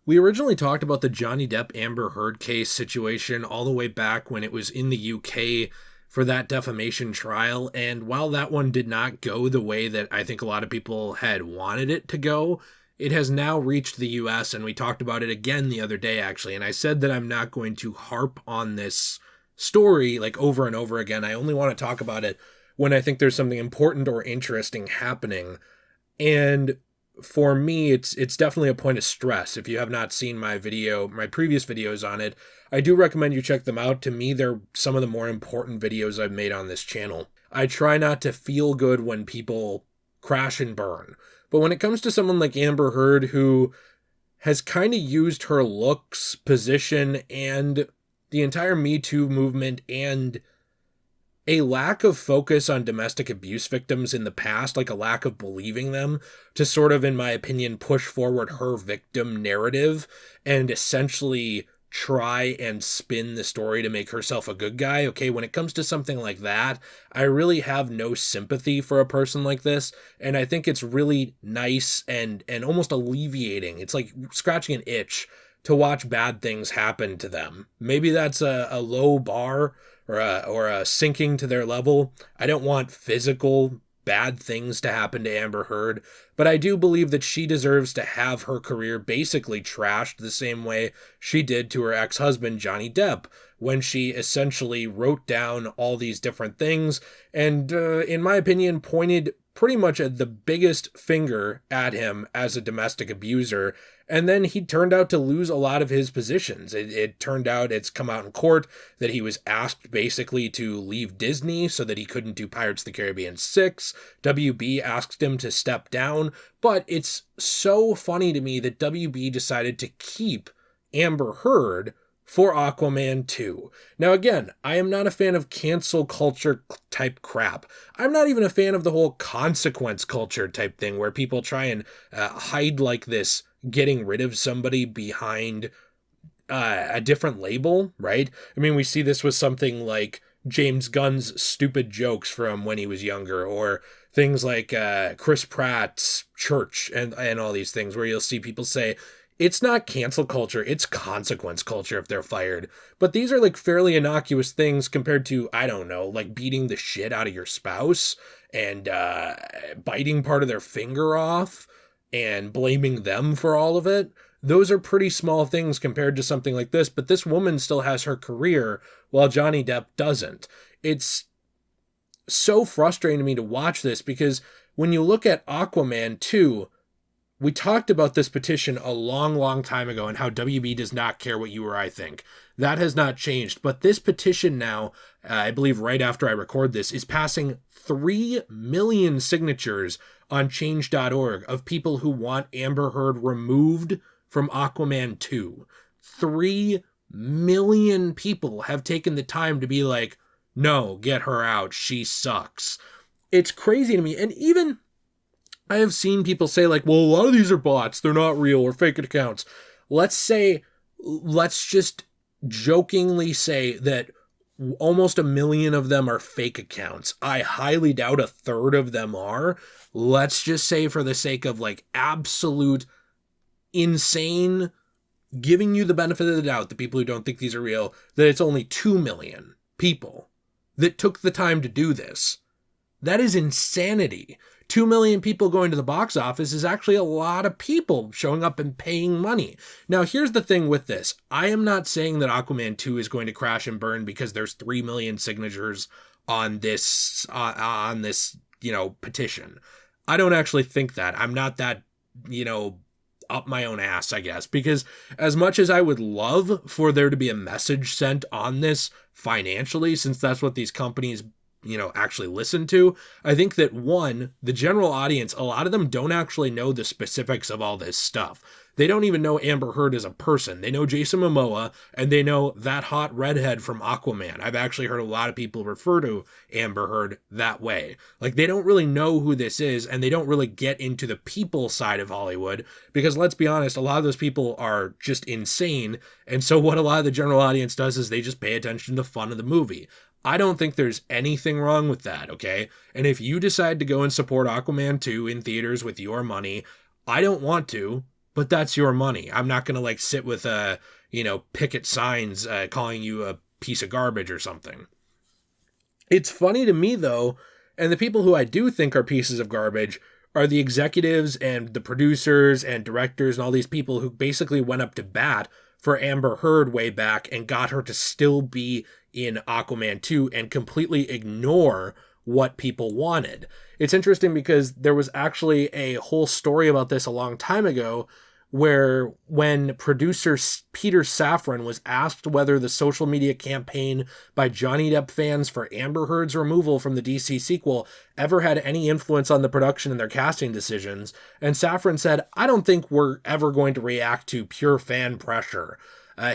We originally talked about the Johnny Depp Amber Heard case situation all the way back when it was in the UK for that defamation trial. And while that one did not go the way that I think a lot of people had wanted it to go, it has now reached the US. And we talked about it again the other day, actually. And I said that I'm not going to harp on this story like over and over again. I only want to talk about it when I think there's something important or interesting happening. And for me, it's definitely a point of stress. If you have not seen my previous videos on it, I do recommend you check them out. To me, they're some of the more important videos I've made on this channel. I try not to feel good when people crash and burn. But when it comes to someone like Amber Heard, who has kind of used her looks, position, and the entire Me Too movement and a lack of focus on domestic abuse victims in the past, like a lack of believing them, to sort of, in my opinion, push forward her victim narrative and essentially try and spin the story to make herself a good guy. Okay, when it comes to something like that, I really have no sympathy for a person like this, and I think it's really nice and almost alleviating. It's like scratching an itch to watch bad things happen to them. Maybe that's a low bar or a sinking to their level. I don't want physical bad things to happen to Amber Heard, but I do believe that she deserves to have her career basically trashed the same way she did to her ex-husband, Johnny Depp, when she essentially wrote down all these different things and, in my opinion, pointed pretty much at the biggest finger at him as a domestic abuser. And then he turned out to lose a lot of his positions. It turned out, it's come out in court, that he was asked basically to leave Disney so that he couldn't do Pirates of the Caribbean 6. WB asked him to step down. But it's so funny to me that WB decided to keep Amber Heard for Aquaman 2. Now again, I am not a fan of cancel culture type crap. I'm not even a fan of the whole consequence culture type thing where people try and hide like this getting rid of somebody behind a different label, right? I mean, we see this with something like James Gunn's stupid jokes from when he was younger, or things like Chris Pratt's church and all these things where you'll see people say, it's not cancel culture, it's consequence culture if they're fired. But these are like fairly innocuous things compared to, I don't know, like beating the shit out of your spouse and biting part of their finger off and blaming them for all of it. Those are pretty small things compared to something like this, but this woman still has her career while Johnny Depp doesn't. It's so frustrating to me to watch this because when you look at Aquaman 2, we talked about this petition a long, long time ago and how WB does not care what you or I think. That has not changed. But this petition now, I believe right after I record this, is passing 3 million signatures on change.org of people who want Amber Heard removed from Aquaman 2. 3 million people have taken the time to be like, no, get her out. She sucks. It's crazy to me. And even I have seen people say like, well, a lot of these are bots. They're not real or fake accounts. Let's just jokingly say that almost 1 million of them are fake accounts. I highly doubt 1/3 of them are. Let's just say, for the sake of like absolute insane, giving you the benefit of the doubt, the people who don't think these are real, that it's only 2 million people that took the time to do this. That is insanity. 2 million people going to the box office is actually a lot of people showing up and paying money. Now, here's the thing with this. I am not saying that Aquaman 2 is going to crash and burn because there's 3 million signatures on this, petition. I don't actually think that. I'm not that, up my own ass, I guess, because as much as I would love for there to be a message sent on this financially, since that's what these companies actually listen to, I think that one, the general audience, a lot of them don't actually know the specifics of all this stuff. They don't even know Amber Heard as a person. They know Jason Momoa, and they know that hot redhead from Aquaman. I've actually heard a lot of people refer to Amber Heard that way. Like, they don't really know who this is, and they don't really get into the people side of Hollywood, because let's be honest, a lot of those people are just insane, and so what a lot of the general audience does is they just pay attention to the fun of the movie. I don't think there's anything wrong with that, okay? And if you decide to go and support Aquaman 2 in theaters with your money, I don't want to. but that's your money. I'm not going to like sit with, picket signs calling you a piece of garbage or something. It's funny to me, though, and the people who I do think are pieces of garbage are the executives and the producers and directors and all these people who basically went up to bat for Amber Heard way back and got her to still be in Aquaman 2 and completely ignore what people wanted. It's interesting because there was actually a whole story about this a long time ago where when producer Peter Safran was asked whether the social media campaign by Johnny Depp fans for Amber Heard's removal from the DC sequel ever had any influence on the production and their casting decisions, and Safran said, "I don't think we're ever going to react to pure fan pressure."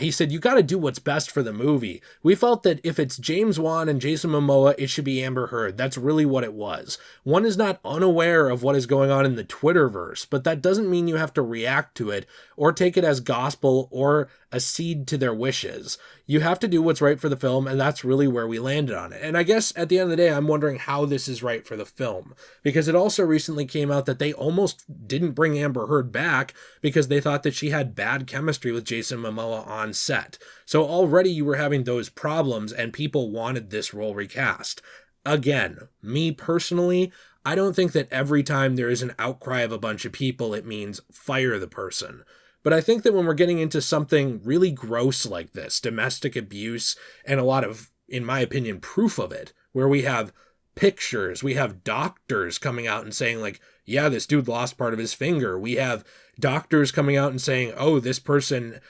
He said, "You got to do what's best for the movie. We felt that if it's James Wan and Jason Momoa, it should be Amber Heard. That's really what it was." One is not unaware of what is going on in the Twitterverse, but that doesn't mean you have to react to it or take it as gospel or accede to their wishes. You have to do what's right for the film, and that's really where we landed on it. And I guess at the end of the day, I'm wondering how this is right for the film, because it also recently came out that they almost didn't bring Amber Heard back because they thought that she had bad chemistry with Jason Momoa on set. So already you were having those problems, and people wanted this role recast. Again, me personally, I don't think that every time there is an outcry of a bunch of people, it means fire the person. But I think that when we're getting into something really gross like this, domestic abuse, and a lot of, in my opinion, proof of it, where we have pictures, we have doctors coming out and saying like, yeah, this dude lost part of his finger. We have doctors coming out and saying, oh, this person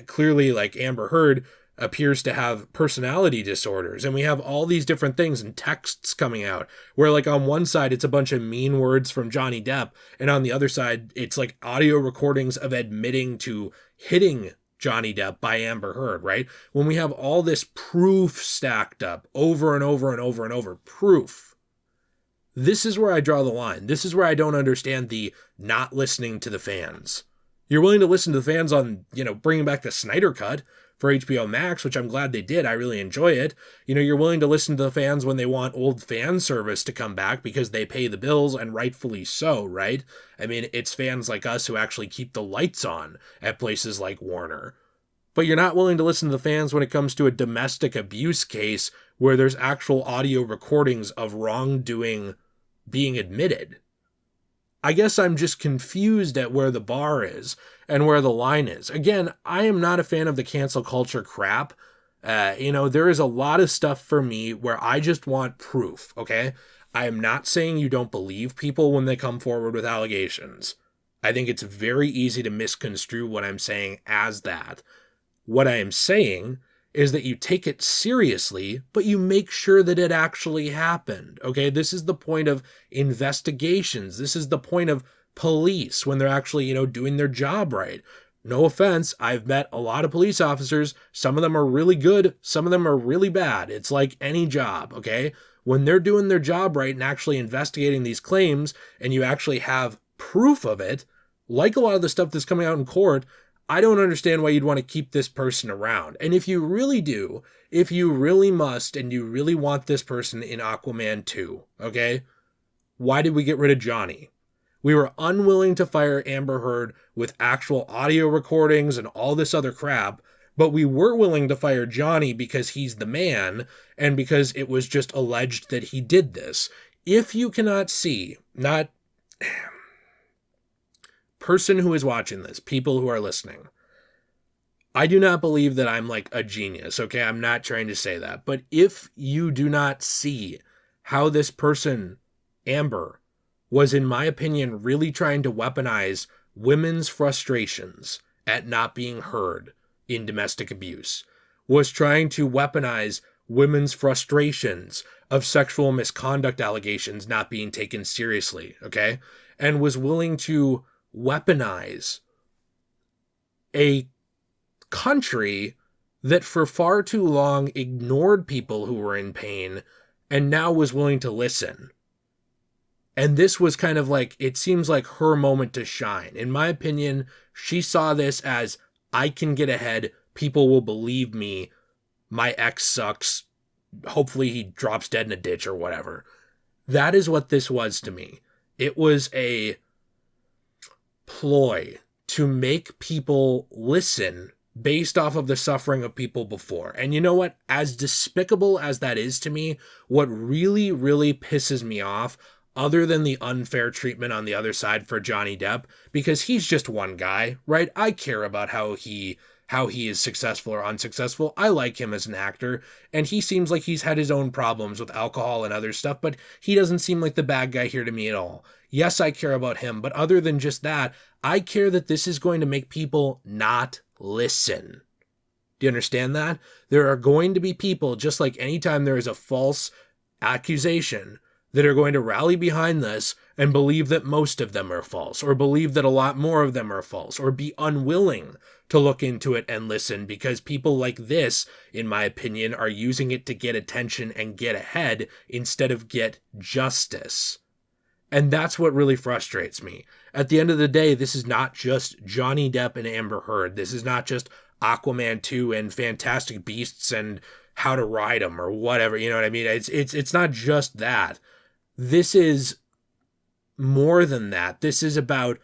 clearly, like Amber Heard, appears to have personality disorders. And we have all these different things and texts coming out where like on one side it's a bunch of mean words from Johnny Depp, and on the other side it's like audio recordings of admitting to hitting Johnny Depp by Amber Heard, right? When we have all this proof stacked up over and over and over and over, proof. This is where I draw the line. This is where I don't understand the not listening to the fans. You're willing to listen to the fans on, bringing back the Snyder Cut for HBO Max, which I'm glad they did. I really enjoy it. You're willing to listen to the fans when they want old fan service to come back because they pay the bills, and rightfully so, right? I mean, it's fans like us who actually keep the lights on at places like Warner. But you're not willing to listen to the fans when it comes to a domestic abuse case where there's actual audio recordings of wrongdoing being admitted. I guess I'm just confused at where the bar is and where the line is. Again, I am not a fan of the cancel culture crap. There is a lot of stuff for me where I just want proof, okay? I am not saying you don't believe people when they come forward with allegations. I think it's very easy to misconstrue what I'm saying as that. What I am saying is that you take it seriously, but you make sure that it actually happened, okay? This is the point of investigations. This is the point of police when they're actually, doing their job right. No offense, I've met a lot of police officers. Some of them are really good. Some of them are really bad. It's like any job, okay? When they're doing their job right and actually investigating these claims, and you actually have proof of it, like a lot of the stuff that's coming out in court, I don't understand why you'd want to keep this person around. And if you really do, if you really must, and you really want this person in Aquaman 2, okay? Why did we get rid of Johnny? We were unwilling to fire Amber Heard with actual audio recordings and all this other crap, but we were willing to fire Johnny because he's the man and because it was just alleged that he did this. If you cannot see, not person who is watching this, people who are listening, I do not believe that I'm like a genius, okay? I'm not trying to say that. But if you do not see how this person, Amber, was, in my opinion, really trying to weaponize women's frustrations at not being heard in domestic abuse, was trying to weaponize women's frustrations of sexual misconduct allegations not being taken seriously, okay? And was willing to weaponize a country that for far too long ignored people who were in pain and now was willing to listen. And this was kind of like, it seems like her moment to shine. In my opinion, she saw this as, I can get ahead, people will believe me, my ex sucks, hopefully he drops dead in a ditch or whatever. That is what this was to me. It was a ploy to make people listen based off of the suffering of people before. And you know what? As despicable as that is to me, what really, really pisses me off, other than the unfair treatment on the other side for Johnny Depp, because he's just one guy, right? I care about how he is successful or unsuccessful. I like him as an actor, and he seems like he's had his own problems with alcohol and other stuff, but he doesn't seem like the bad guy here to me at all. Yes, I care about him, but other than just that, I care that this is going to make people not listen. Do you understand that? There are going to be people, just like anytime there is a false accusation, that are going to rally behind this and believe that most of them are false, or believe that a lot more of them are false, or be unwilling to look into it and listen, because people like this, in my opinion, are using it to get attention and get ahead instead of get justice. And that's what really frustrates me. At the end of the day, this is not just Johnny Depp and Amber Heard. This is not just Aquaman 2 and Fantastic Beasts and How to Ride 'Em or whatever, you know what I mean? It's not just that. This is more than that. This is about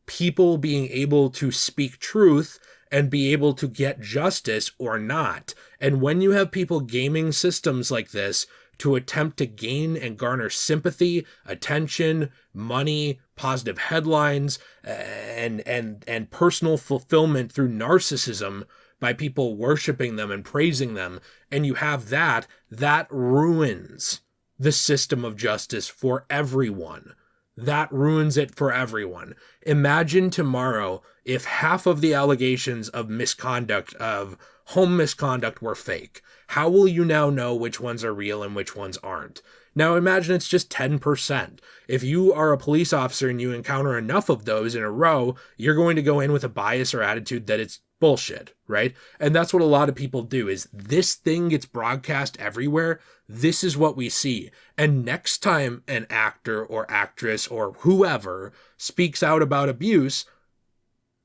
people being able to speak truth and be able to get justice or not. And when you have people gaming systems like this to attempt to gain and garner sympathy, attention, money, positive headlines, and personal fulfillment through narcissism by people worshiping them and praising them, and you have that ruins the system of justice for everyone. That ruins it for everyone. Imagine tomorrow if half of the allegations of misconduct, of home misconduct, were fake. How will you now know which ones are real and which ones aren't? Now imagine it's just 10%. If you are a police officer and you encounter enough of those in a row, you're going to go in with a bias or attitude that it's bullshit, right? And that's what a lot of people do, is this thing gets broadcast everywhere. This is what we see. And next time an actor or actress or whoever speaks out about abuse,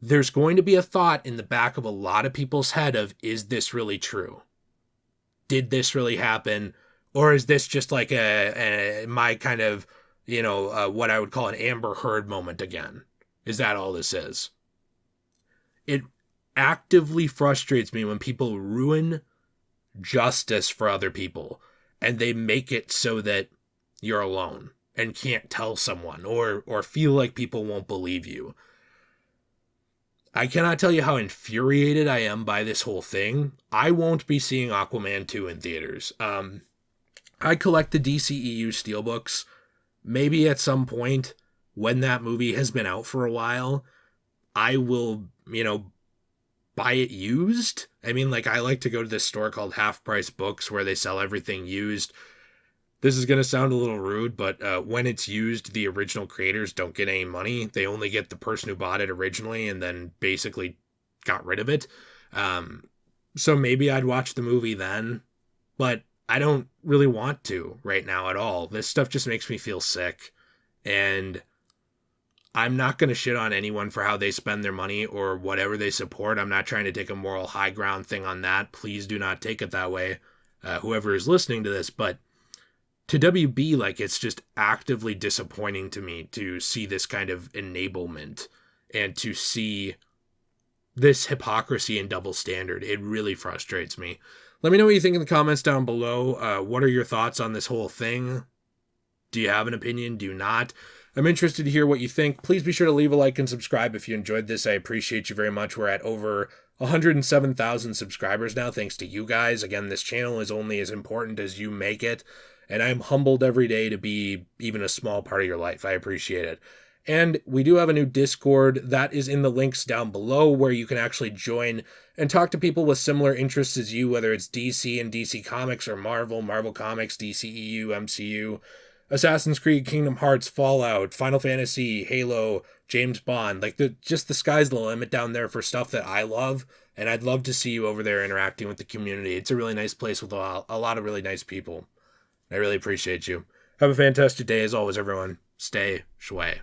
there's going to be a thought in the back of a lot of people's head of, is this really true? Did this really happen? Or is this just like my kind of, what I would call an Amber Heard moment again? Is that all this is? It actively frustrates me when people ruin justice for other people and they make it so that you're alone and can't tell someone or feel like people won't believe you. I cannot tell you how infuriated I am by this whole thing. I won't be seeing Aquaman 2 in theaters. I collect the DCEU steelbooks. Maybe at some point when that movie has been out for a while, I will, buy it used. I mean, I like to go to this store called Half Price Books where they sell everything used. This is going to sound a little rude, but when it's used, the original creators don't get any money. They only get the person who bought it originally and then basically got rid of it. So maybe I'd watch the movie then, but I don't really want to right now at all. This stuff just makes me feel sick, and I'm not going to shit on anyone for how they spend their money or whatever they support. I'm not trying to take a moral high ground thing on that. Please do not take it that way, whoever is listening to this. But to WB, it's just actively disappointing to me to see this kind of enablement and to see this hypocrisy and double standard. It really frustrates me. Let me know what you think in the comments down below. What are your thoughts on this whole thing? Do you have an opinion? Do you not? I'm interested to hear what you think. Please be sure to leave a like and subscribe if you enjoyed this. I appreciate you very much. We're at over 107,000 subscribers now, thanks to you guys. Again, this channel is only as important as you make it, and I'm humbled every day to be even a small part of your life. I appreciate it. And we do have a new Discord that is in the links down below where you can actually join and talk to people with similar interests as you, whether it's DC and DC Comics or Marvel Comics, DCEU, MCU, Assassin's Creed, Kingdom Hearts, Fallout, Final Fantasy, Halo, James Bond. The sky's the limit down there for stuff that I love, and I'd love to see you over there interacting with the community. It's a really nice place with a lot of really nice people. I really appreciate you. Have a fantastic day as always, everyone. Stay shui.